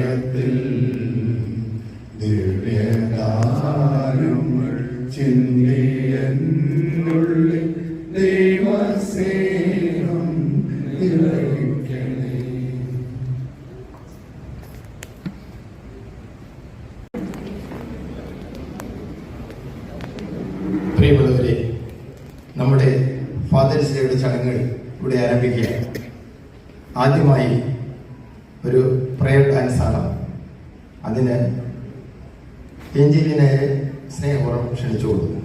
ഹൃദയത്തിൽ ദിവ്യദാനങ്ങൾ ചിന്തിയെന്നുള്ളിൽ ദൈവസ്നേഹം നിറയ്ക്കണേ. പ്രിയമുള്ളവരെ, നമ്മുടെ ഫാദേഴ്സ് ഡേയുടെ ചടങ്ങുകൾ ഇവിടെ ആരംഭിക്കുകയാണ്. ആദ്യമായി ഒരു പ്രയർ ഡാൻസാണ്. അതിന് ഏഞ്ചലിനെ സ്നേഹപൂർവ്വം ക്ഷണിച്ചു കൊടുക്കുന്നു.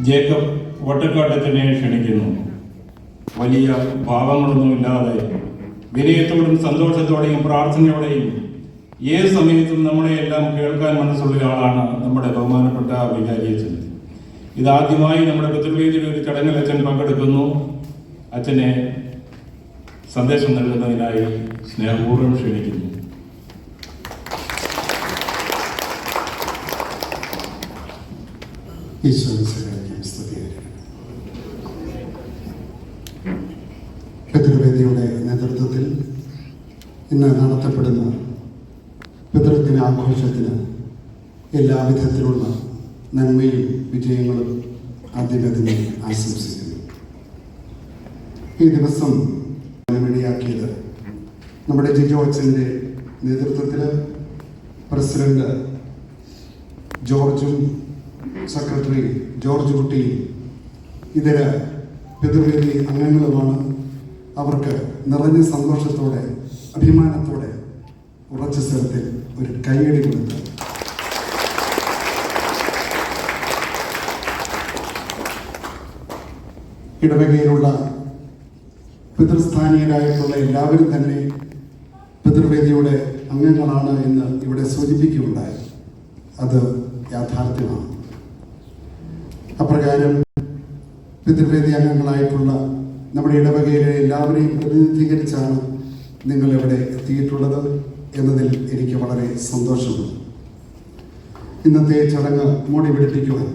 ജേക്കബ് വട്ടക്കാട്ടത്തിനെ ക്ഷണിക്കുന്നു. വലിയ ഭാവങ്ങളൊന്നുമില്ലാതെ വിനയത്തോടും സന്തോഷത്തോടെയും പ്രാർത്ഥനയോടെയും ഏത് സമയത്തും നമ്മളെയെല്ലാം കേൾക്കാൻ മനസ്സുള്ള ആളാണ് നമ്മുടെ ബഹുമാനപ്പെട്ട വികാരി അച്ഛൻ. ഇതാദ്യമായി നമ്മുടെ പിതൃവേദിയുടെ ഒരു ചടങ്ങിൽ അച്ഛൻ പങ്കെടുക്കുന്നു. അച്ഛനെ സന്ദേശം നൽകുന്നതിനായി സ്നേഹപൂർവ്വം ക്ഷണിക്കുന്നു. പിതൃവേദിയുടെ നേതൃത്വത്തിൽ ഇന്ന് നടത്തപ്പെടുന്ന പിതൃദിന ആഘോഷത്തിന് എല്ലാവിധത്തിലുള്ള നന്മയും വിജയങ്ങളും ആദ്യമതിനെ ആശംസിക്കുന്നു. ഈ ദിവസം ഇടയാക്കിയത് നമ്മുടെ ജിജോ അച്ഛൻ്റെ നേതൃത്വത്തിൽ പ്രസിഡന്റ് ജോർജും സെക്രട്ടറി ജോർജ് കുട്ടിയും ഇതര പിതൃവേദി അംഗങ്ങളുമാണ്. അവർക്ക് നിറഞ്ഞ സന്തോഷത്തോടെ അഭിമാനത്തോടെ ഉറച്ച സ്ഥലത്തിൽ ഒരു കൈയടി കൊടുത്ത് ഇടവകയിലുള്ള പിതൃസ്ഥാനീയരായിട്ടുള്ള എല്ലാവരും തന്നെ പിതൃവേദിയുടെ അംഗങ്ങളാണ് എന്ന് ഇവിടെ സൂചിപ്പിക്കുകയുണ്ടായി. അത് യാഥാർത്ഥ്യമാണ്. അപ്രകാരം പിതൃവേദി അംഗങ്ങളായിട്ടുള്ള നമ്മുടെ ഇടവകയിലെ എല്ലാവരെയും പ്രതിനിധീകരിച്ചാണ് നിങ്ങളിവിടെ എത്തിയിട്ടുള്ളത് എന്നതിൽ എനിക്ക് വളരെ സന്തോഷമുണ്ട്. ഇന്നത്തെ ചടങ്ങ് മോടി പിടിപ്പിക്കുവാൻ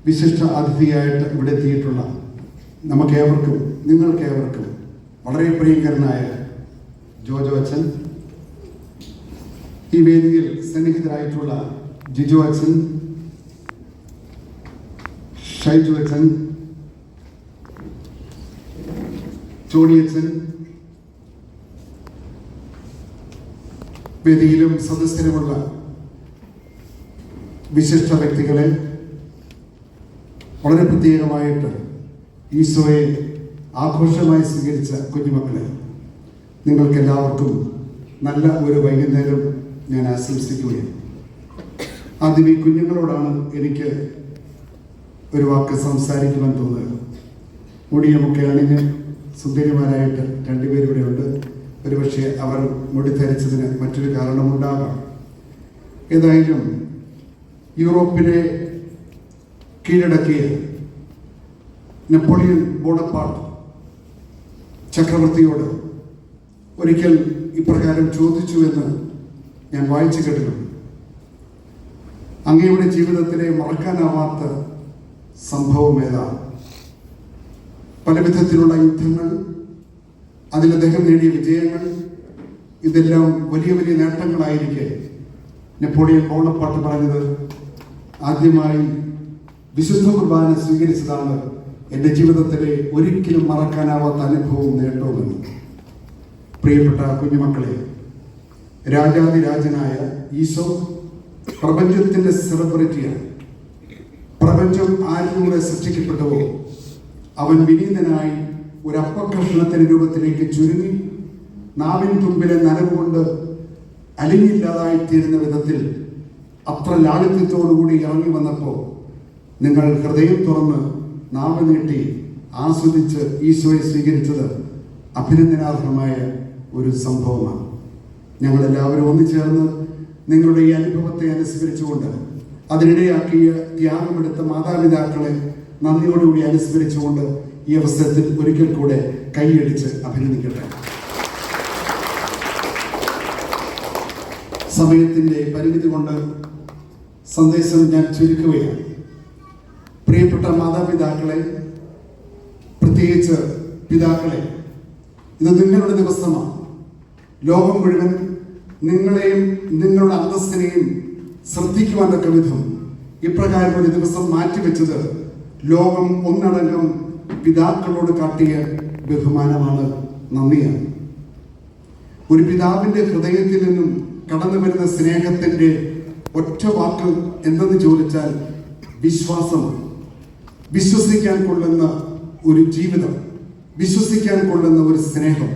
വിശിഷ്ട അതിഥിയായിട്ട് ഇവിടെ എത്തിയിട്ടുള്ള നമുക്കേവർക്കും നിങ്ങൾക്കേവർക്കും വളരെ പ്രിയങ്കരനായ ജോജോ അച്ഛൻ, ഈ വേദിയിൽ സന്നിഹിതരായിട്ടുള്ള ജിജു അച്ഛൻ, ഷൈജു അച്ഛൻ, ചോടിയച്ഛൻ, വേദിയിലും സദസ്യരുമുള്ള വിശിഷ്ട വ്യക്തികളെ, വളരെ പ്രത്യേകമായിട്ട് ഈശോയെ ആഘോഷമായി സ്വീകരിച്ച കുഞ്ഞുമക്കളെ, നിങ്ങൾക്കെല്ലാവർക്കും നല്ല ഒരു വൈകുന്നേരം ഞാൻ ആശംസിക്കുകയാണ്. ആദ്യം ഈ കുഞ്ഞുങ്ങളോടാണ് എനിക്ക് ഒരു വാക്ക് സംസാരിക്കുവാൻ തോന്നുക. മുടിയുമൊക്കെ അണിഞ്ഞ് സുന്ദരിമാരായിട്ട് രണ്ടുപേരിവിടെ ഉണ്ട്. ഒരുപക്ഷെ അവർ മുടി ധരിച്ചതിന് മറ്റൊരു കാരണമുണ്ടാകാം. ഏതായാലും യൂറോപ്പിനെ കീഴടക്കിയ നെപ്പോളിയൻ ബോണപ്പാർട്ട് ചക്രവർത്തിയോട് ഒരിക്കൽ ഇപ്രകാരം ചോദിച്ചു എന്ന് ഞാൻ വായിച്ചു കേട്ടിട്ടുണ്ട്. അങ്ങയുടെ ജീവിതത്തിലെ മറക്കാനാവാത്ത സംഭവം ഏതാണ്? പല വിധത്തിലുള്ള യുദ്ധങ്ങൾ, അതിൽ അദ്ദേഹം നേടിയ വിജയങ്ങൾ, ഇതെല്ലാം വലിയ വലിയ നേട്ടങ്ങളായിരിക്കെ നെപ്പോളിയൻ ബോണപ്പാർട്ട് പറഞ്ഞത്, ആദ്യമായി വിശുദ്ധ കുർബാന സ്വീകരിച്ചതാണ് എൻ്റെ ജീവിതത്തിലെ ഒരിക്കലും മറക്കാനാവാത്ത അനുഭവവും നേട്ടവുമെന്ന്. പ്രിയപ്പെട്ട കുഞ്ഞുമക്കളെ, രാജാതിരാജനായ ഈശോ പ്രപഞ്ചത്തിൻ്റെ സെലിബ്രിറ്റിയാണ്. പ്രപഞ്ചം ആരിലൂടെ സൃഷ്ടിക്കപ്പെട്ടുവോ അവൻ വിനീതനായി ഒരു അപ്പക്കഷ്ണത്തിന്റെ രൂപത്തിലേക്ക് ചുരുങ്ങി നാവിൻ തുമ്പിലെ നനവുകൊണ്ട് അലിഞ്ഞില്ലാതായിത്തീരുന്ന വിധത്തിൽ അത്ര ലാളിത്യത്തോടുകൂടി ഇറങ്ങി വന്നപ്പോൾ നിങ്ങൾ ഹൃദയം തുറന്ന് നാവ് നീട്ടി ആസ്വദിച്ച് ഈശോയെ സ്വീകരിച്ചത് അഭിനന്ദനാർഹമായ ഒരു സംഭവമാണ്. ഞങ്ങളെല്ലാവരും ഒന്നുചേർന്ന് നിങ്ങളുടെ ഈ അനുഭവത്തെ അനുസ്മരിച്ചുകൊണ്ട്, അതിനിടയാക്കിയ ത്യാഗമെടുത്ത മാതാപിതാക്കളെ നന്ദിയോടുകൂടി അനുസ്മരിച്ചുകൊണ്ട് ഈ അവസരത്തിൽ ഒരിക്കൽ കൂടെ കൈയടിച്ച് അഭിനന്ദിക്കട്ടെ. സമയത്തിന്റെ പരിമിതി കൊണ്ട് സന്ദേശം ഞാൻ ചുരുക്കുകയാണ്. പ്രിയപ്പെട്ട മാതാപിതാക്കളെ, പ്രത്യേകിച്ച് പിതാക്കളെ, ഇത് നിങ്ങളുടെ ദിവസമാണ്. ലോകം മുഴുവൻ നിങ്ങളെയും നിങ്ങളുടെ അന്തസ്സിനെയും ശ്രദ്ധിക്കുവാൻ തക്ക വിധം ഇപ്രകാരം ഒരു ദിവസം മാറ്റിവെച്ചത് ലോകം ഒന്നടങ്കം പിതാക്കളോട് കാട്ടിയ ബഹുമാനമാണ്, നന്ദിയാണ്. ഒരു പിതാവിന്റെ ഹൃദയത്തിൽ നിന്നും കടന്നു വരുന്ന സ്നേഹത്തിന്റെ ഒറ്റ വാക്ക് എന്തെന്ന് ചോദിച്ചാൽ വിശ്വാസം. വിശ്വസിക്കാൻ കൊള്ളുന്ന ഒരു ജീവിതം, വിശ്വസിക്കാൻ കൊള്ളുന്ന ഒരു സ്നേഹം,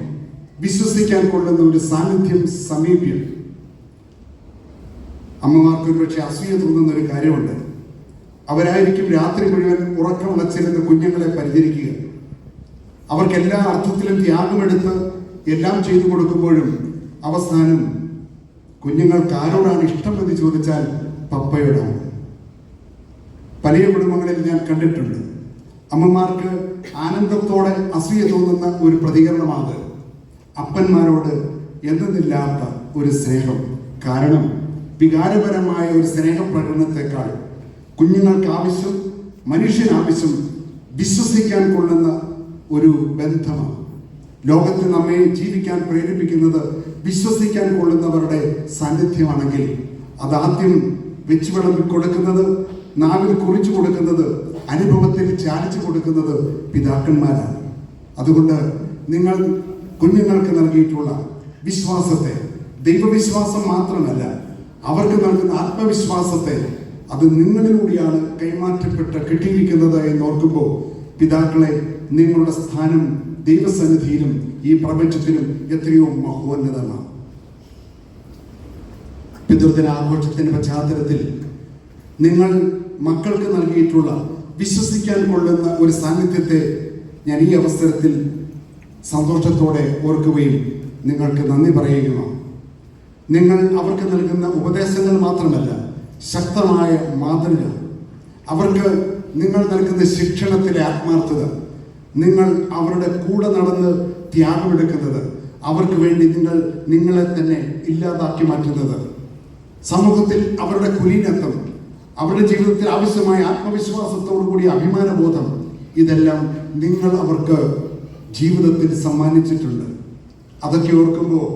വിശ്വസിക്കാൻ കൊള്ളുന്ന ഒരു സാന്നിധ്യം, സമീപ്യം. അമ്മമാർക്ക് ഒരുപക്ഷെ അസൂയ തോന്നുന്ന ഒരു കാര്യമുണ്ട്. അവരായിരിക്കും രാത്രി മുഴുവൻ ഉറക്കമുളച്ചിരുന്ന കുഞ്ഞുങ്ങളെ പരിചരിക്കുക. അവർക്ക് എല്ലാ അർത്ഥത്തിലും ത്യാഗമെടുത്ത് എല്ലാം ചെയ്തു കൊടുക്കുമ്പോഴും അവസാനം കുഞ്ഞുങ്ങൾക്ക് ആരോടാണ് ഇഷ്ടം എന്ന് ചോദിച്ചാൽ പപ്പയോടാണ്. പല കുടുംബങ്ങളിൽ ഞാൻ കണ്ടിട്ടുണ്ട്. അമ്മമാർക്ക് ആനന്ദത്തോടെ അസൂയ തോന്നുന്ന ഒരു പ്രതികരണമാണ് അപ്പന്മാരോട് എന്തെന്നില്ലാത്ത ഒരു സ്നേഹം. കാരണം വികാരപരമായ ഒരു സ്നേഹപ്രകടനത്തെക്കാൾ കുഞ്ഞുങ്ങൾക്ക് ആവശ്യം, മനുഷ്യനാവശ്യം വിശ്വസിക്കാൻ കൊള്ളുന്ന ഒരു ബന്ധമാണ്. ലോകത്തിൽ നമ്മെ ജീവിക്കാൻ പ്രേരിപ്പിക്കുന്നത് വിശ്വസിക്കാൻ കൊള്ളുന്നവരുടെ സാന്നിധ്യമാണെങ്കിൽ അതാദ്യം വെച്ചു വിളമ്പി കൊടുക്കുന്നത്, നാവിൽ കുറിച്ചു കൊടുക്കുന്നത്, അനുഭവത്തിൽ ചാലിച്ചു കൊടുക്കുന്നത് പിതാക്കന്മാരാണ്. അതുകൊണ്ട് നിങ്ങൾ കുഞ്ഞുങ്ങൾക്ക് നൽകിയിട്ടുള്ള വിശ്വാസത്തെ, ദൈവവിശ്വാസം മാത്രമല്ല, അവർക്ക് നൽകുന്ന ആത്മവിശ്വാസത്തെ, അത് നിങ്ങളിലൂടെയാണ് കൈമാറ്റപ്പെട്ട് കിട്ടിയിരിക്കുന്നത് എന്നോർക്കുമ്പോൾ പിതാക്കളെ, നിങ്ങളുടെ സ്ഥാനം ദൈവസന്നിധിയിലും ഈ പ്രപഞ്ചത്തിലും എത്രയോ മഹോന്നതമാണ്. പിതൃദിന ആഘോഷത്തിന്റെ പശ്ചാത്തലത്തിൽ നിങ്ങൾ മക്കൾക്ക് നൽകിയിട്ടുള്ള വിശ്വസിക്കാൻ കൊള്ളുന്ന ഒരു സാന്നിധ്യത്തെ ഞാൻ ഈ അവസരത്തിൽ സന്തോഷത്തോടെ ഓർക്കുകയും നിങ്ങൾക്ക് നന്ദി പറയുകയുമാണ്. നിങ്ങൾ അവർക്ക് നൽകുന്ന ഉപദേശങ്ങൾ മാത്രമല്ല, ശക്തമായ മാതൃക, അവർക്ക് നിങ്ങൾ നൽകുന്ന ശിക്ഷണത്തിലെ ആത്മാർത്ഥത, നിങ്ങൾ അവരുടെ കൂടെ നടന്ന് ത്യാഗമെടുക്കുന്നത്, അവർക്ക് വേണ്ടി നിങ്ങളെ തന്നെ ഇല്ലാതാക്കി മാറ്റുന്നത്, സമൂഹത്തിൽ അവരുടെ കുലീനത്വം, അവരുടെ ജീവിതത്തിൽ ആവശ്യമായ ആത്മവിശ്വാസത്തോടു കൂടിയ അഭിമാനബോധം, ഇതെല്ലാം നിങ്ങൾ അവർക്ക് ജീവിതത്തിൽ സമ്മാനിച്ചിട്ടുണ്ട്. അതൊക്കെ ഓർക്കുമ്പോൾ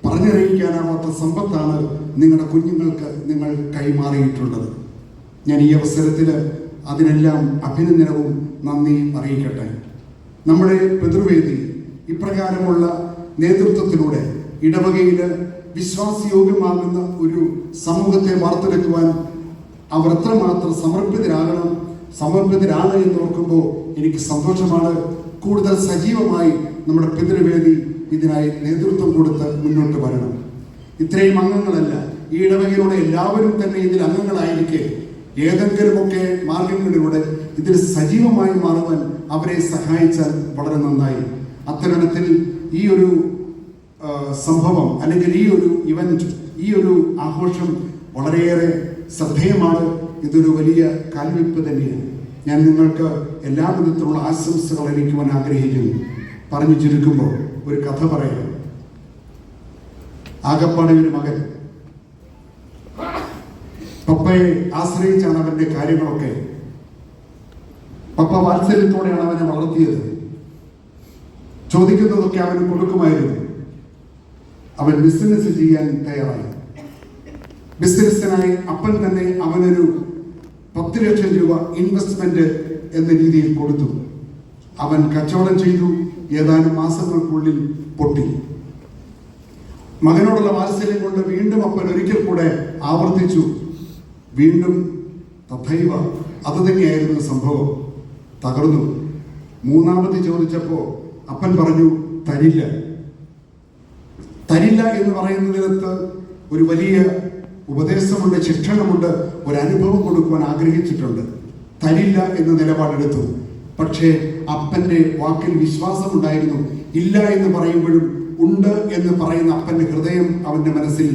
പറഞ്ഞറിയിക്കാനാവാത്ത സമ്പത്താണ് നിങ്ങളുടെ കുഞ്ഞുങ്ങൾക്ക് നിങ്ങൾ കൈമാറിയിട്ടുള്ളത്. ഞാൻ ഈ അവസരത്തിൽ അതിനെല്ലാം അഭിനന്ദനവും നന്ദിയും അറിയിക്കട്ടെ. നമ്മുടെ പിതൃവേദി ഇപ്രകാരമുള്ള നേതൃത്വത്തിലൂടെ ഇടവകയിൽ വിശ്വാസയോഗ്യമാകുന്ന ഒരു സമൂഹത്തെ വാർത്തെടുക്കുവാൻ അവർ എത്രമാത്രം സമർപ്പിതരാണ് എന്ന് ഓർക്കുമ്പോൾ എനിക്ക് സന്തോഷമാണ്. കൂടുതൽ സജീവമായി നമ്മുടെ പിതൃവേദി ഇതിനായി നേതൃത്വം കൊടുത്ത് മുന്നോട്ട് വരണം. ഇത്രയും അംഗങ്ങളല്ല, ഈ ഇടവകയിലൂടെ എല്ലാവരും തന്നെ ഇതിൽ അംഗങ്ങളായിരിക്കെ ഏതെങ്കിലുമൊക്കെ മാർഗങ്ങളിലൂടെ ഇതിൽ സജീവമായി മാറുവാൻ അവരെ സഹായിച്ചാൽ വളരെ നന്നായി. അത്തരണത്തിൽ ഈ ഒരു സംഭവം അല്ലെങ്കിൽ ഈ ഒരു ഇവന്റ്, ഈ ഒരു ആഘോഷം വളരെയേറെ ശ്രദ്ധേയമാണ്. ഇതൊരു വലിയ കാൽവെപ്പ് തന്നെയാണ്. ഞാൻ നിങ്ങൾക്ക് എല്ലാ വിധത്തിലുള്ള ആശംസകൾ അറിയിക്കുവാൻ ആഗ്രഹിക്കുന്നു. പറഞ്ഞു ചുരുക്കുമ്പോൾ ഒരു കഥ പറയാം. ആകപ്പാടെ ഒരു മകൻ പപ്പയെ ആശ്രയിച്ചാണ് അവന്റെ കാര്യങ്ങളൊക്കെ. പപ്പ വാത്സല്യത്തോടെയാണ് അവനെ വളർത്തിയത്. ചോദിക്കുന്നതൊക്കെ അവന് കൊടുക്കുമായിരുന്നു. അവൻ ബിസിനസ് ചെയ്യാൻ തയ്യാറായി. ബിസിനസ്സിനായി അപ്പൻ തന്നെ അവനൊരു 10 ലക്ഷം രൂപ ഇൻവെസ്റ്റ്മെന്റ് എന്ന രീതിയിൽ കൊടുത്തു. അവൻ കച്ചവടം ചെയ്തു. ഏതാനും മാസങ്ങൾക്കുള്ളിൽ പൊട്ടി. മകനോടുള്ള വാത്സല്യം കൊണ്ട് വീണ്ടും അപ്പൻ ഒരിക്കൽ കൂടെ ആവർത്തിച്ചു. വീണ്ടും തഥൈവ, അത് തന്നെയായിരുന്നു സംഭവം. തകർന്നു. മൂന്നാമത് ചോദിച്ചപ്പോ അപ്പൻ പറഞ്ഞു തരില്ല. തരില്ല എന്ന് പറയുന്നതിനകത്ത് ഒരു വലിയ ഉപദേശമുണ്ട്, ശിക്ഷണമുണ്ട്, ഒരു അനുഭവം കൊടുക്കുവാൻ ആഗ്രഹിച്ചിട്ടുണ്ട്. തരില്ല എന്ന നിലപാടെടുത്തു. പക്ഷേ അപ്പന്റെ വാക്കിൽ വിശ്വാസമുണ്ടായിരുന്നു. ഇല്ല എന്ന് പറയുമ്പോഴും ഉണ്ട് എന്ന് പറയുന്ന അപ്പന്റെ ഹൃദയം അവന്റെ മനസ്സിൽ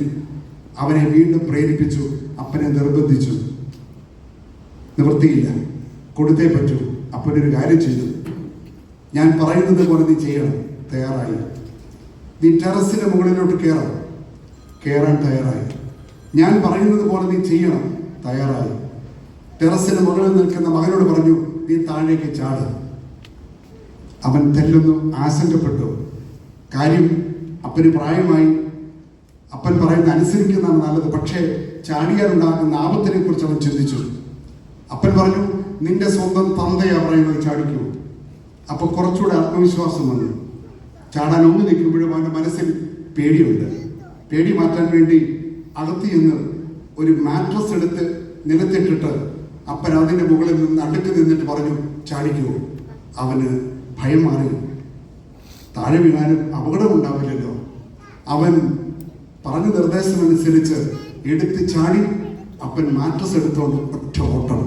അവനെ വീണ്ടും പ്രേരിപ്പിച്ചു. അപ്പനെ നിർബന്ധിച്ചു. നിവൃത്തിയില്ല, കൊടുത്തേ പറ്റൂ. അപ്പനൊരു കാര്യം ചെയ്തു. ഞാൻ പറയുന്നത് പോലെ നീ ചെയ്യണം. തയ്യാറായി. നീ ടെറസിന്റെ മുകളിലോട്ട് കയറാൻ തയ്യാറായി. ഞാൻ പറയുന്നത് പോലെ നീ ചെയ്യണം. തയ്യാറായി. ടെറസിന് മുകളിൽ നിൽക്കുന്ന മകനോട് പറഞ്ഞു, നീ താഴേക്ക് ചാട്. അവൻ തെല്ലൊന്നു ആശങ്കപ്പെട്ടു. കാര്യം അപ്പന് പ്രായമായി. അപ്പൻ പറയുന്ന അനുസരിക്കുന്നതാണ് നല്ലത്. പക്ഷേ ചാടിയാലുണ്ടാകുന്ന ആപത്തിനെ കുറിച്ച് അവൻ ചിന്തിച്ചു. അപ്പൻ പറഞ്ഞു, നിന്റെ സ്വന്തം തന്തയാ പറയുന്നത്, ചാടിക്കൂ. അപ്പൊ കുറച്ചുകൂടെ ആത്മവിശ്വാസം വന്നു. ചാടാൻ ഒന്ന് നിൽക്കുമ്പോഴും അവന്റെ മനസ്സിൽ പേടിയുണ്ട്. പേടി മാറ്റാൻ വേണ്ടി അകത്ത് ചെന്ന് ഒരു മാട്രസ് എടുത്ത് നിലത്തിട്ടിട്ട് അപ്പൻ അതിന്റെ മുകളിൽ നിന്ന് അടുക്ക് നിന്നിട്ട് പറഞ്ഞു, ചാടിക്കൂ. അവന് ഭയം മാറി. താഴെ വീണാലും അപകടമുണ്ടാവില്ലല്ലോ. അവൻ പറഞ്ഞ നിർദ്ദേശമനുസരിച്ച് എടുത്ത് ചാടി. അപ്പൻ മാട്രസ് എടുത്തോണ്ട് ഒറ്റ ഓട്ടം.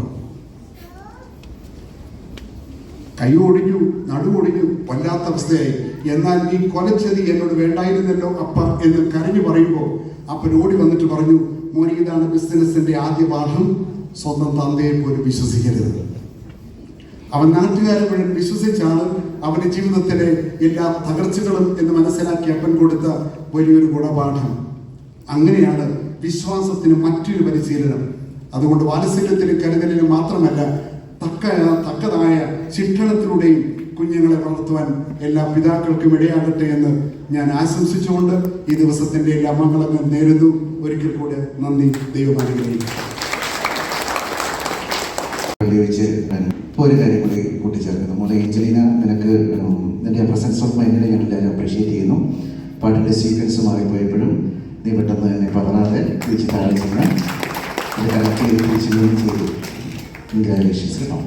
കൈ ഒടിഞ്ഞു, നടുവൊടിഞ്ഞു, വല്ലാത്ത അവസ്ഥയായി. എന്നാൽ ഈ കൊലച്ചതി എന്നോട് വേണ്ടായിരുന്നല്ലോ അപ്പ എന്ന് കരഞ്ഞു പറയുമ്പോൾ അപ്പൻ ഓടി വന്നിട്ട് പറഞ്ഞു, മോനെ, ഇതാണ് ബിസിനസിന്റെ ആദ്യ പാഠം. സ്വന്തം തന്തയെ പോലും വിശ്വസിക്കരുത്. അവൻ നാട്ടുകാരെ മുഴുവൻ വിശ്വസിച്ചാണ് അവന്റെ ജീവിതത്തിലെ എല്ലാ തകർച്ചകളും എന്ന് മനസ്സിലാക്കി അപ്പൻ കൊടുത്ത വലിയൊരു ഗുണപാഠം. അങ്ങനെയാണ് വിശ്വാസത്തിന് മറ്റൊരു പരിശീലനം. അതുകൊണ്ട് വാത്സല്യത്തിലും കരുതലിലും മാത്രമല്ല, തക്കതായ ശിക്ഷണത്തിലൂടെയും കുഞ്ഞുങ്ങളെ വളർത്തുവാൻ എല്ലാ പിതാക്കൾക്കും ഇടയാകട്ടെ എന്ന് ഞാൻ ആശംസിച്ചുകൊണ്ട് ഈ ദിവസത്തിന്റെ എല്ലാ മംഗളങ്ങൾ നേരുന്നു. ഒരിക്കൽ കൂടെ നന്ദി. ദൈവം അനുഗ്രഹിക്കട്ടെ. ഇപ്പോൾ ഒരു കാര്യം കൂടി കൂട്ടിച്ചേർക്കുന്നു. മോളെ ഏഞ്ചലീന, നിനക്ക് നിന്റെ പ്രസൻസ് ഓഫ് മൈൻഡിനെ ഞാൻ എല്ലാവരും അപ്രീഷിയേറ്റ് ചെയ്യുന്നു. പാട്ടിൻ്റെ സീക്വൻസ് മാറിപ്പോയപ്പോഴും നീ പെട്ടെന്ന് തന്നെ പതറാതെ തിരിച്ച് താഴെ ചെയ്യുന്ന അത് കറക്റ്റ് ചെയ്ത് തിരിച്ചു ചെയ്തു. കൺഗ്രാജുലേഷൻസ് കേട്ടോ.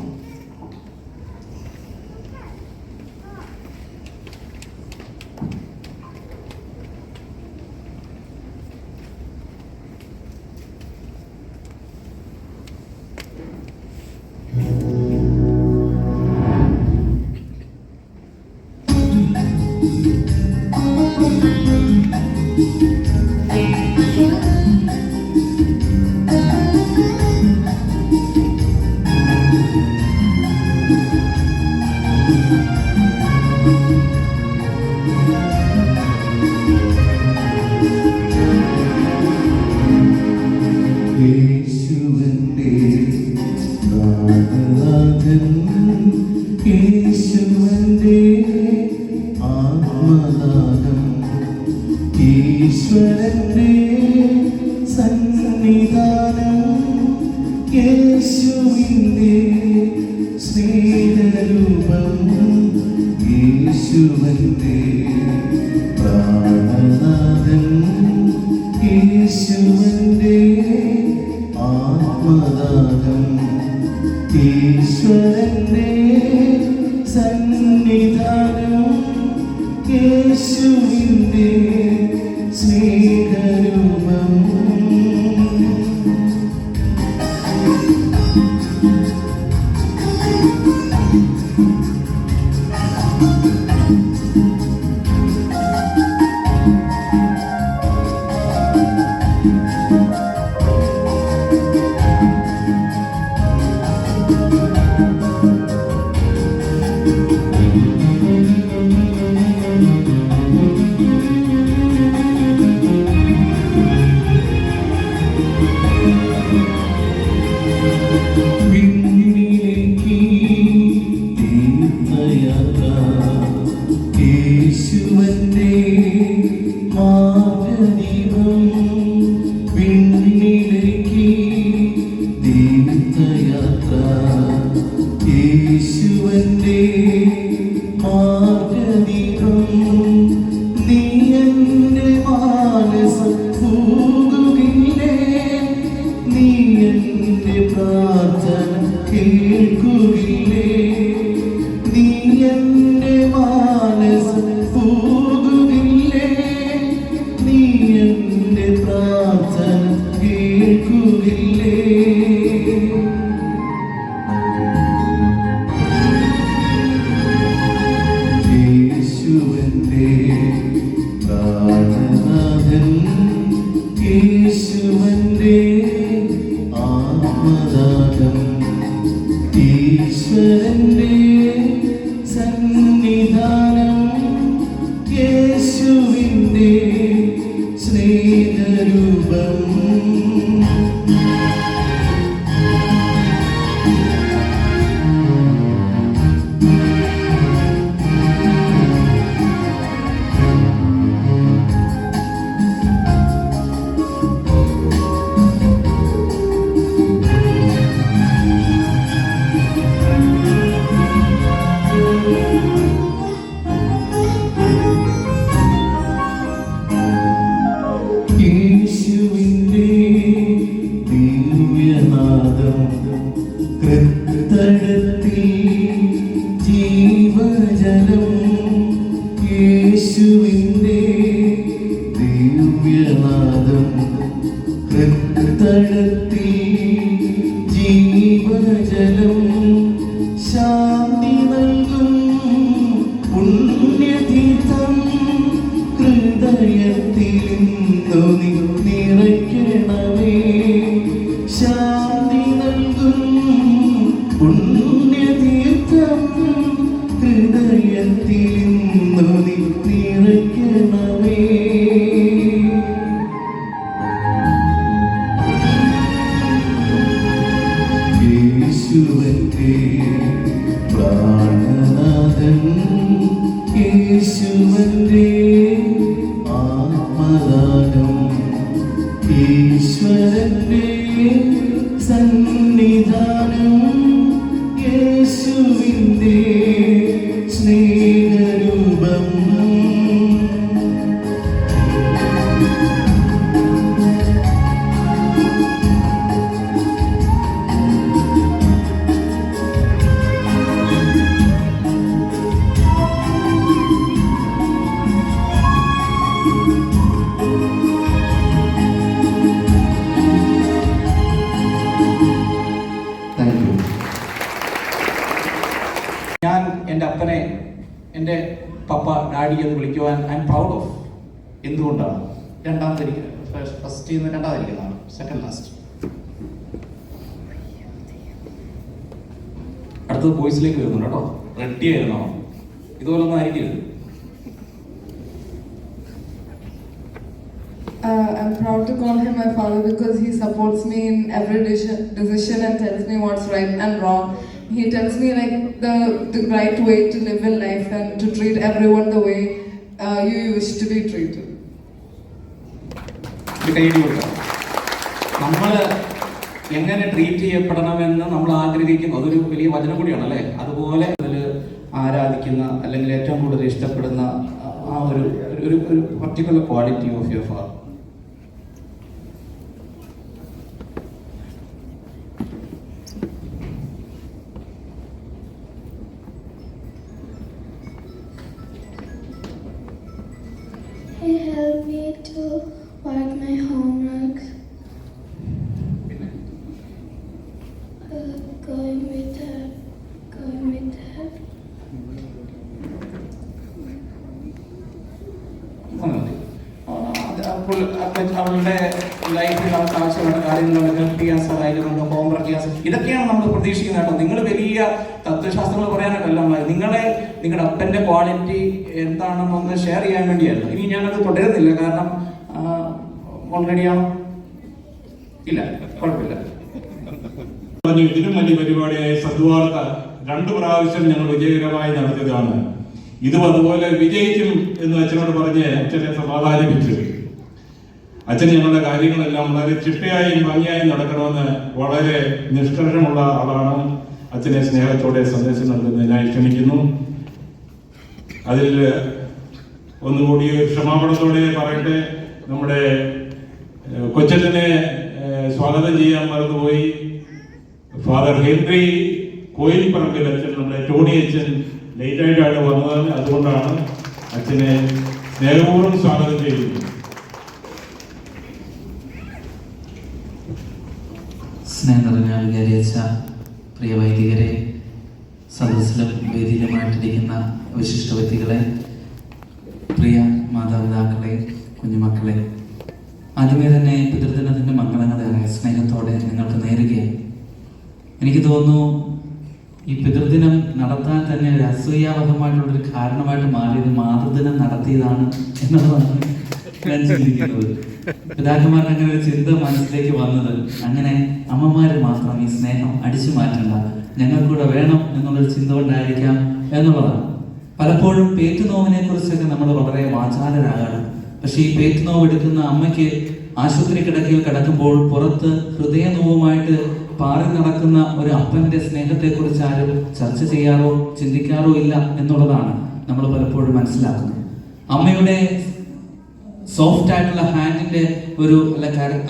പ്രാണനാഥൻ യേശുവന്റെ ആത്മദാനം ഈശ്വരന്റെ സന്നിധാനം യേശുവിന്റെ സ്നേഹരൂപം യേശുവന്റെ പ്രാണനാഥൻ യേശുവന്റെ ആത്മദാനം ഈശ്വരന്റെ സന്നിധാനം യേശുവിന്റെ സ്നേഹരൂപം വിണ്ണിലേക്ക് തീർത്ഥയാത്ര യേശുവന്റെ മാർഗ്ഗദീപം വിണ്ണിലേക്ക് തീർത്ഥയാത്ര യേശുവന്റെ മാർഗ്ഗദീപം നീ എൻ്റെ മാനസം പൂകുകില്ലേ നീ എൻ്റെ പ്രാർത്ഥന കേൾക്കുകില്ലേ നീ എൻ്റെ മാനസം പൂകുകില്ലേ നീ എൻ്റെ പ്രാർത്ഥന കേൾക്കുകില്ലേ യേശുവന്റെ പ്രാണനാഥൻ യേശുവന്റെ ആത്മദാനം ഈശ്വരന്റെ സന്നിധാനം യേശുവിന്റെ സ്നേഹരൂപം യേശുവിന്റെ ദിവ്യനാദം ഹൃദയത്തിൽ ജീവജലം യേശുവിന്റെ ദിവ്യനാദം ഹൃദയത്തിൽ ജീവജലം ശാന്തി നൽകും പുണ്യതീർത്ഥം ഹൃദയത്തിൽ നീ നിറയ്ക്കണമേ ശാന്തി നൽകും പുണ്യതീർത്ഥം ഹൃദയത്തിൽ നീ നിറയ്ക്കണമേ യേശുവന്റെ പ്രാണനാഥൻ യേശുവന്റെ ആത്മദാനം ഈശ്വരന്റെ സന്നിധാനം യേശുവിന്റെ സ്നേഹരൂപം ഞാൻ എൻ്റെ അപ്പനെ എൻ്റെ പപ്പ ഡാഡി എന്ന് വിളിക്കുവാൻ ഐ എം പ്രൗഡ് ഓഫ്. എന്തുകൊണ്ടാണ്? രണ്ടാമത്തെ ഫസ്റ്റ് ചെയ്യുന്ന രണ്ടാമതിരിക്കുന്നതാണ്, സെക്കൻഡ് ലാസ്റ്റ്. അടുത്തത് ബോയ്സിലേക്ക് വരുന്നുണ്ട് കേട്ടോ, റെഡി ആയിരുന്നോ? ഇതുപോലൊന്നും ആയിരിക്കരുത്. I'm proud to call him my father because he supports me in every decision and tells me what's right and wrong. He tells me like the right way to live in life and to treat everyone the way you wish to be treated. നമ്മൾ എങ്ങനെ treat ചെയ്യപ്പെടണമെന്ന് നമ്മൾ ആഗ്രഹിക്കുന്നു, അതൊരു വലിയ വചനം കൂടിയാണ് അല്ലേ. അതുപോലെ അതിൽ ആരാധിക്കുന്ന അല്ലെങ്കിൽ ഏറ്റവും കൂടുതൽ ഇഷ്ടപ്പെടുന്ന ആ ഒരു particular quality of your father. He helped me to work my homework. Going with her. അവളുടെ ലൈഫിൽ അവർക്ക് ആവശ്യമുള്ള കാര്യങ്ങൾ ഹെൽപ്പ് ചെയ്യാൻ സഹായിക്കുന്നുണ്ട്, ഹോംവർക്ക് ചെയ്യാൻ. ഇതൊക്കെയാണ് നമ്മൾ പ്രതീക്ഷിക്കുന്നത് കേട്ടോ. നിങ്ങൾ വലിയ തത്വശാസ്ത്രങ്ങൾ പറയാനല്ല, നിങ്ങളുടെ അപ്പൻ്റെ ക്വാളിറ്റി എന്താണെന്നൊന്ന് ഷെയർ ചെയ്യാൻ വേണ്ടിയായിരുന്നു. ഇനി ഞാനത് തുടരുന്നില്ല, കാരണം ഓൾറെഡിയാണോ ഇല്ല, കുഴപ്പമില്ല. ഇതിലും വലിയ പരിപാടിയായ സദ്വാർത്ത 2 പ്രാവശ്യം ഞങ്ങൾ വിജയകരമായി നടത്തിയതാണ്. ഇതും അതുപോലെ വിജയിക്കും എന്ന് അച്ഛനോട് പറഞ്ഞ് അച്ഛനെ സമാധാനിപ്പിച്ചു. അച്ഛൻ ഞങ്ങളുടെ കാര്യങ്ങളെല്ലാം വളരെ ചിട്ടയായും ഭംഗിയായും നടക്കണമെന്ന് വളരെ നിഷ്കർഷമുള്ള ആളാണ്. അച്ഛനെ സ്നേഹത്തോടെ സന്ദേശം നൽകുന്നതിനായി ക്ഷണിക്കുന്നു. അതിൽ ഒന്നുകൂടി ക്ഷമാപണത്തോടെ പറയട്ടെ, നമ്മുടെ കൊച്ചച്ഛനെ സ്വാഗതം ചെയ്യാൻ മറന്നുപോയി. ഫാദർ ഹെൻറി കോയിൽപ്പറമ്പിൽ അച്ഛൻ, നമ്മുടെ ടോണി അച്ഛൻ ലേറ്റായിട്ടാണ് വന്നത്. അതുകൊണ്ടാണ് അച്ഛനെ സ്നേഹപൂർവ്വം സ്വാഗതം ചെയ്യുന്നത്. സ്നേഹം നിറഞ്ഞ വികാരിയച്ച, പ്രിയ വൈദികരെ, സദസ്സിലും വേദിയിലുമായിട്ടിരിക്കുന്ന വിശിഷ്ട വ്യക്തികളെ, പ്രിയ മാതാപിതാക്കളെ, കുഞ്ഞുമക്കളെ, ആദ്യമേ തന്നെ പിതൃദിനത്തിൻ്റെ മംഗളങ്ങളേറെ സ്നേഹത്തോടെ നിങ്ങൾക്ക് നേരുകയാണ്. എനിക്ക് തോന്നുന്നു ഈ പിതൃദിനം നടത്താൻ തന്നെ ഒരു അസൂയാവഹമായിട്ടുള്ളൊരു കാരണമായിട്ട് മാറിയത് മാതൃദിനം നടത്തിയതാണ് എന്നുള്ളതാണ് ഞാൻ ചിന്തിക്കുന്നത്. പിതാക്കന്മാർക്ക് അങ്ങനെ ഒരു ചിന്ത മനസ്സിലേക്ക് വന്നത്, അങ്ങനെ അമ്മമാർ മാത്രം ഈ സ്നേഹം അടിച്ചു മാറ്റണ്ട, ഞങ്ങൾക്കൂടെ വേണം എന്നുള്ളൊരു ചിന്ത കൊണ്ടായിരിക്കാം എന്നുള്ളതാണ്. പലപ്പോഴും പേറ്റുനോവിനെ കുറിച്ചൊക്കെ നമ്മൾ വളരെ വാചാലരാകണം. പക്ഷെ ഈ പേറ്റുനോവ് എടുക്കുന്ന അമ്മയ്ക്ക് ആശുപത്രി കിടക്കയിൽ കിടക്കുമ്പോൾ പുറത്ത് ഹൃദയനോവുമായിട്ട് പാറി നടക്കുന്ന ഒരു അപ്പന്റെ സ്നേഹത്തെക്കുറിച്ച് ആരും ചർച്ച ചെയ്യാറോ ചിന്തിക്കാറോ ഇല്ല എന്നുള്ളതാണ് നമ്മൾ പലപ്പോഴും മനസ്സിലാക്കുന്നത്. അമ്മയുടെ സോഫ്റ്റ് ആയിട്ടുള്ള ഹാൻഡിന്റെ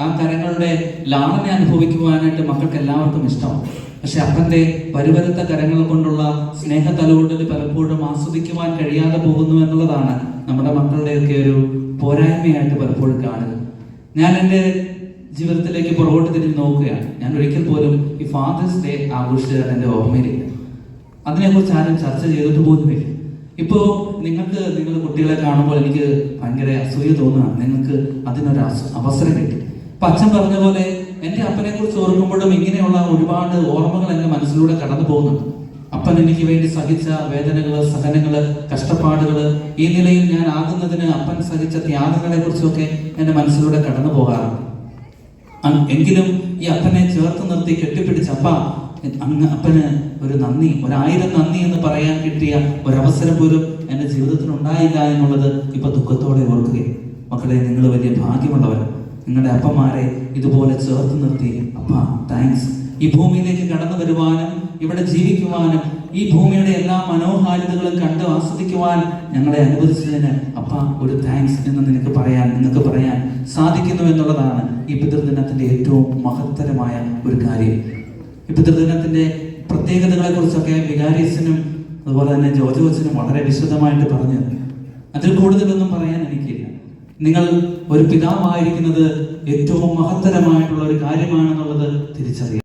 ആ കരങ്ങളുടെ ലാളന അനുഭവിക്കുവാനായിട്ട് മക്കൾക്ക് എല്ലാവർക്കും ഇഷ്ടമാണ്. പക്ഷെ അപ്പന്റെ പരുവരുത്ത കരങ്ങൾ കൊണ്ടുള്ള സ്നേഹ തലോടൽ പലപ്പോഴും ആസ്വദിക്കുവാൻ കഴിയാതെ പോകുന്നു എന്നുള്ളതാണ് നമ്മുടെ മക്കളുടെയൊക്കെ ഒരു പോരായ്മയായിട്ട് പലപ്പോഴും കാണുന്നത്. ഞാൻ എൻ്റെ ജീവിതത്തിലേക്ക് പുറകോട്ട് തിരിഞ്ഞ് നോക്കുകയാണ്. ഞാൻ ഒരിക്കൽ പോലും ഈ ഫാദേഴ്സ് ഡേ ആഘോഷിച്ചതായിട്ട് എൻ്റെ ഓർമ്മയിലില്ല. അതിനെക്കുറിച്ച് ആരും ചർച്ച ചെയ്തിട്ട് പോലുമില്ല. ഇപ്പോൾ നിങ്ങളുടെ കുട്ടികളെ കാണുമ്പോൾ എനിക്ക് ഭയങ്കര അസൂയ തോന്നുകയാണ്. നിങ്ങൾക്ക് അതിനൊരു അവസരം കിട്ടി. ഇപ്പം അച്ഛൻ പറഞ്ഞ പോലെ എൻ്റെ അപ്പനെ കുറിച്ച് ഓർക്കുമ്പോഴും ഇങ്ങനെയുള്ള ഒരുപാട് ഓർമ്മകൾ എൻ്റെ മനസ്സിലൂടെ കടന്നു പോകുന്നുണ്ട്. അപ്പൻ എനിക്ക് വേണ്ടി സഹിച്ച വേദനകള്, സഹനങ്ങള്, കഷ്ടപ്പാടുകള്, ഈ നിലയിൽ ഞാൻ ആകുന്നതിന് അപ്പൻ സഹിച്ച ത്യാഗങ്ങളെ കുറിച്ചൊക്കെ എൻ്റെ മനസ്സിലൂടെ കടന്നു പോകാറുണ്ട്. എങ്കിലും ഈ അപ്പനെ ചേർത്ത് നിർത്തി കെട്ടിപ്പിടിച്ച അപ്പന് ഒരു നന്ദി, 1000 നന്ദി എന്ന് പറയാൻ കിട്ടിയ ഒരവസരം പോലും എൻ്റെ ജീവിതത്തിൽ ഉണ്ടായില്ല എന്നുള്ളത് ഇപ്പൊ ദുഃഖത്തോടെ ഓർക്കുകയും. മക്കളെ, നിങ്ങൾ വലിയ ഭാഗ്യമുള്ളവർ. നിങ്ങളുടെ അപ്പന്മാരെ ഇതുപോലെ ചേർത്ത് നിർത്തി താങ്ക്സ്. ഈ ഭൂമിയിലേക്ക് കടന്നു വരുവാനും ഇവിടെ ജീവിക്കുവാനും ഈ ഭൂമിയുടെ എല്ലാ മനോഹാരിതകളും കണ്ട് ആസ്വദിക്കുവാൻ ഞങ്ങളെ അനുവദിച്ചതിന് ഒരു താങ്ക്സ് എന്ന് നിങ്ങൾക്ക് പറയാൻ സാധിക്കുന്നു എന്നുള്ളതാണ് ഈ പിതൃദിനത്തിന്റെ ഏറ്റവും മഹത്തരമായ ഒരു കാര്യം. ഈ പിതൃദിനത്തിന്റെ പ്രത്യേകതകളെ കുറിച്ചൊക്കെ വികാരിയച്ഛനും അതുപോലെ തന്നെ ജോജോച്ചനും വളരെ വിശദമായിട്ട് പറഞ്ഞു. അതിൽ കൂടുതലൊന്നും പറയാൻ എനിക്കില്ല. നിങ്ങൾ ഒരു പിതാവായിരിക്കുന്നത് ഏറ്റവും മഹത്തരമായിട്ടുള്ള ഒരു കാര്യമാണെന്നുള്ളത് തിരിച്ചറിയാം.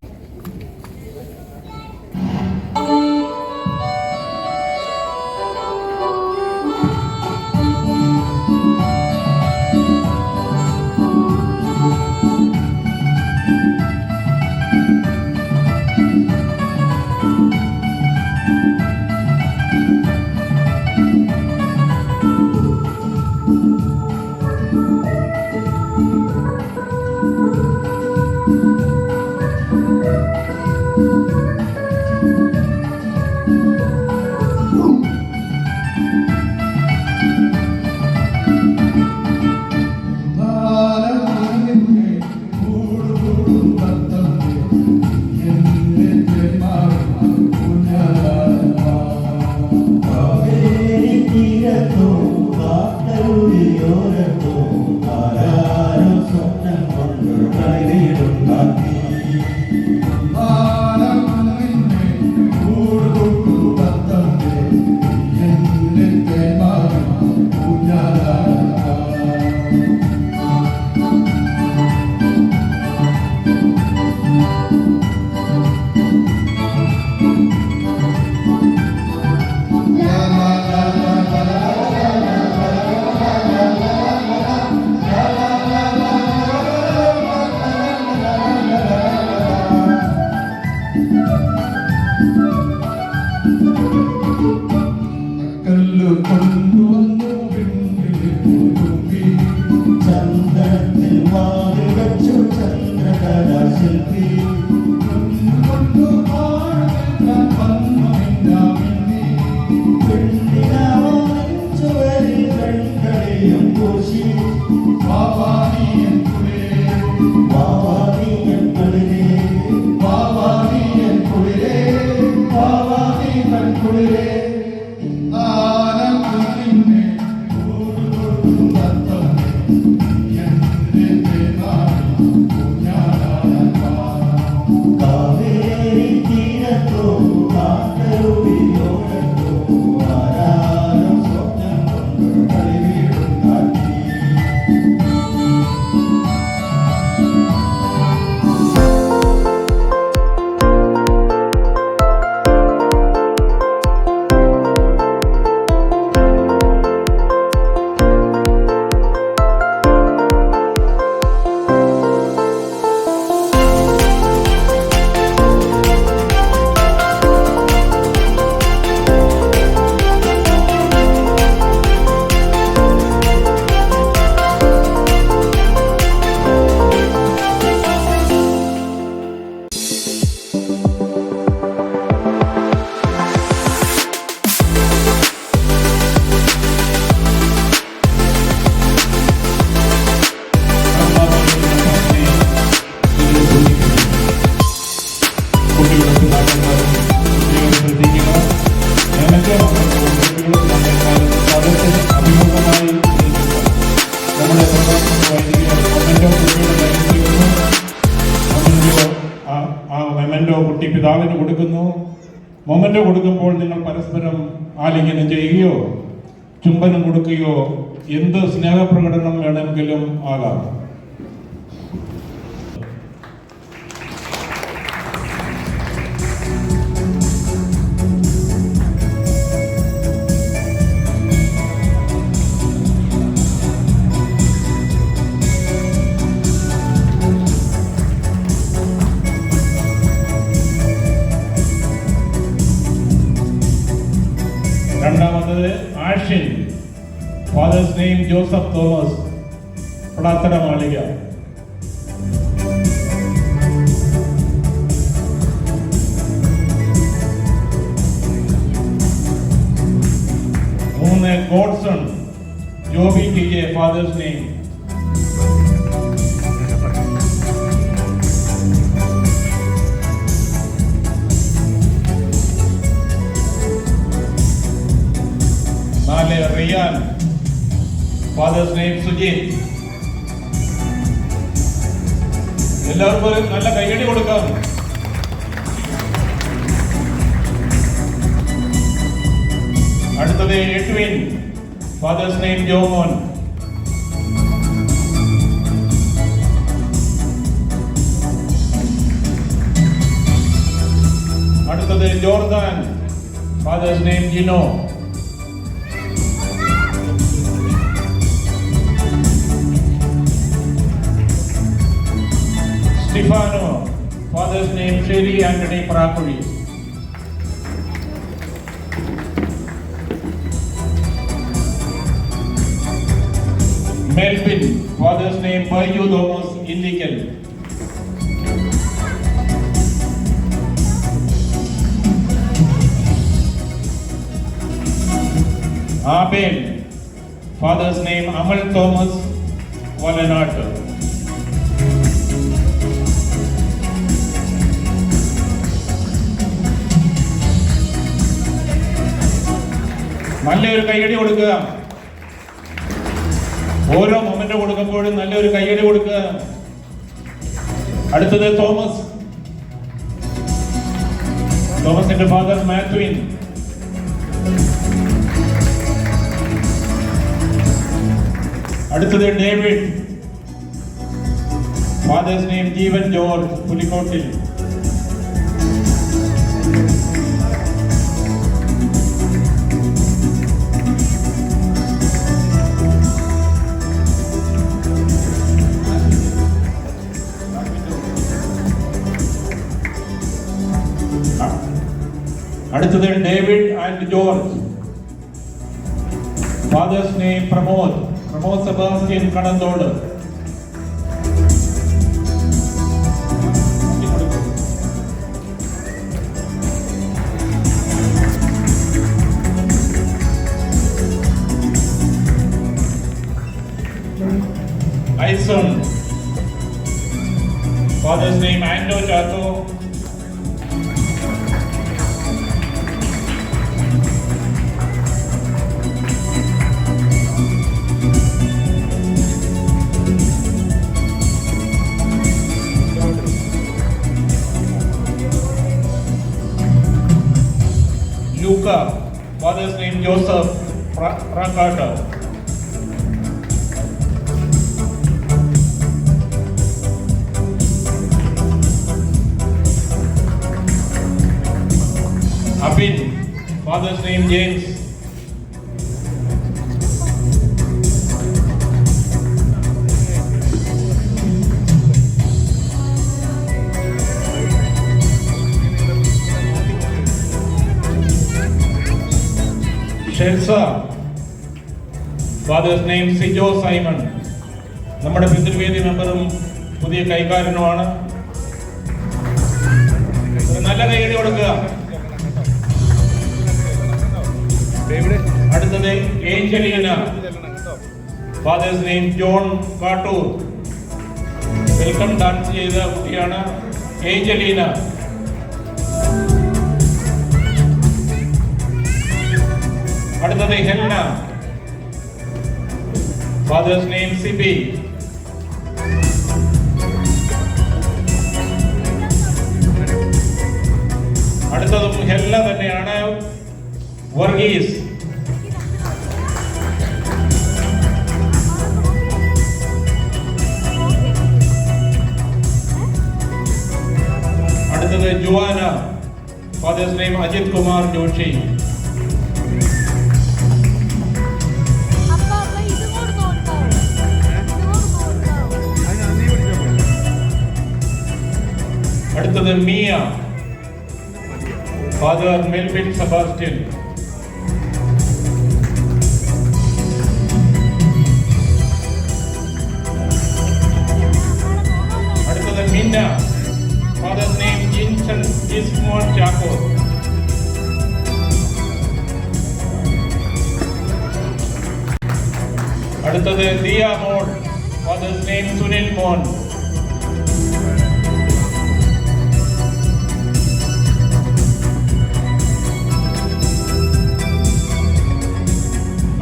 കുട്ടി പിതാവിന് കൊടുക്കുന്നു. മൊമെന്റോ കൊടുക്കുമ്പോൾ നിങ്ങൾ പരസ്പരം ആലിംഗനം ചെയ്യുകയോ ചുംബനം കൊടുക്കുകയോ എന്ത് സ്നേഹപ്രകടനം വേണമെങ്കിലും ആകാം. രണ്ടാമത് Ashin, father's name Joseph Thomas, Padathada Malika. മൂന്ന് Godson Joby T A, father's name. Ryan, father's name Sujith. എല്ലാവർക്കും നല്ല കൈയടി കൊടുക്കാം. അടുത്തത് എഡ്വിൻ, ഫാദേഴ്സ് നെയിം ജോമോൻ. അടുത്തത് Jordan, father's name Jino. Stefano, father's name Shelly Anthony Parakuri. Melvin, father's name Bayu Thomas Illegal. Abel, father's name Amal Thomas Valenat. നല്ലൊരു കൈയടി കൊടുക്കുക. ഓരോ മൊമെന്റ് കൊടുക്കുമ്പോഴും നല്ലൊരു കൈയടി കൊടുക്കുക. അടുത്തത് തോമസ്, തോമസിന്റെ ഫാദർ മാത്വിൻ. അടുത്തത് David, father's name Jeevan George, Pulikottil. അടുത്തത് David and George, father's name Pramod, Pramod Sebastian Kadanthode. Aison, father's name Ando Chatho. Luca, father's name Joseph Rakata. Abin, father's name James. Shelsa, father's name Sijo Simon. നമ്മുടെ പിതൃവേദി മെമ്പറും പുതിയ കൈകാരനുമാണ്. ഒരു നല്ല കൈയടി കൊടുക്കുക. അടുത്തത് Angelina, fathers name John Kattoor. Welcome dance ചെയ്ത കുട്ടിയാണ് ഏഞ്ചലീന. അടുത്തത് ഹെൽന, ഫാദേഴ്സ് നെയിം സിബി. അടുത്തതും ഹെൽന തന്നെയാണ്, വർഗീസ്. അടുത്തത് ജുവാന, ഫാദേഴ്സ് നെയിം അജിത് കുമാർ ജോഷി. അടുത്തത് മിയ, ഫാദർ മെൽവിൻ സെബാസ്റ്റ്യൻ. അടുത്തത് മിന്ന, ഫാദർ നെയിം ജിൻസൺ ജിസ്മോൻ ചാക്കോ. അടുത്തത് ദിയ മോൻ, ഫാദർ നെയിം സുനിൽ മോൻ.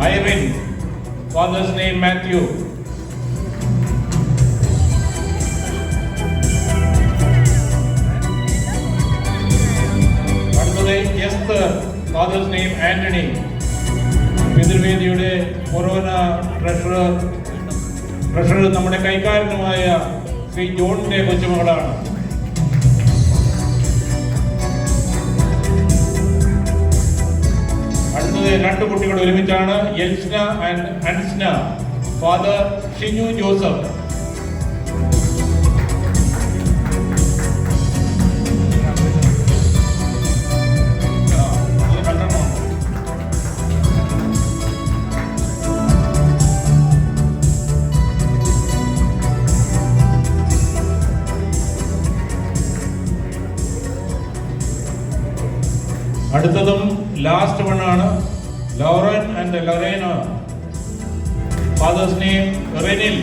Irene, father's name Matthew. അടുത്തത് എസ്തർ, father's name Anthony. പിതൃവേദിയുടെ കൊറോണ ട്രഷറർ നമ്മുടെ കൈകാരനുമായ ശ്രീ ജോണിന്റെ കൊച്ചുമകളാണ്. അടുത്തത് രണ്ട് കുട്ടികൾ ഒരുമിച്ചാണ്, Elsna and Ansna, father Shinu Joseph. അടുത്തതും ലാസ്റ്റ് വൺ ആണ്, Lauren and Lorena, father's name Renil.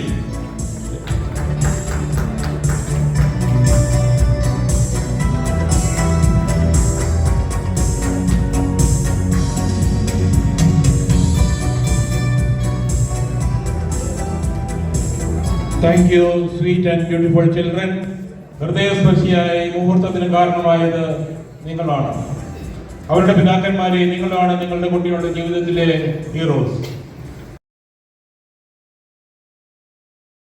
Thank you sweet and beautiful children. ഹൃദയസ്പർശിയായ ഈ മുഹൂർത്തത്തിന് കാരണമായത് നിങ്ങളാണ്. അവരുടെ പിതാക്കന്മാരെ, നിങ്ങളാണ് നിങ്ങളുടെ കുട്ടികളുടെ ജീവിതത്തിലെ ഹീറോസ്.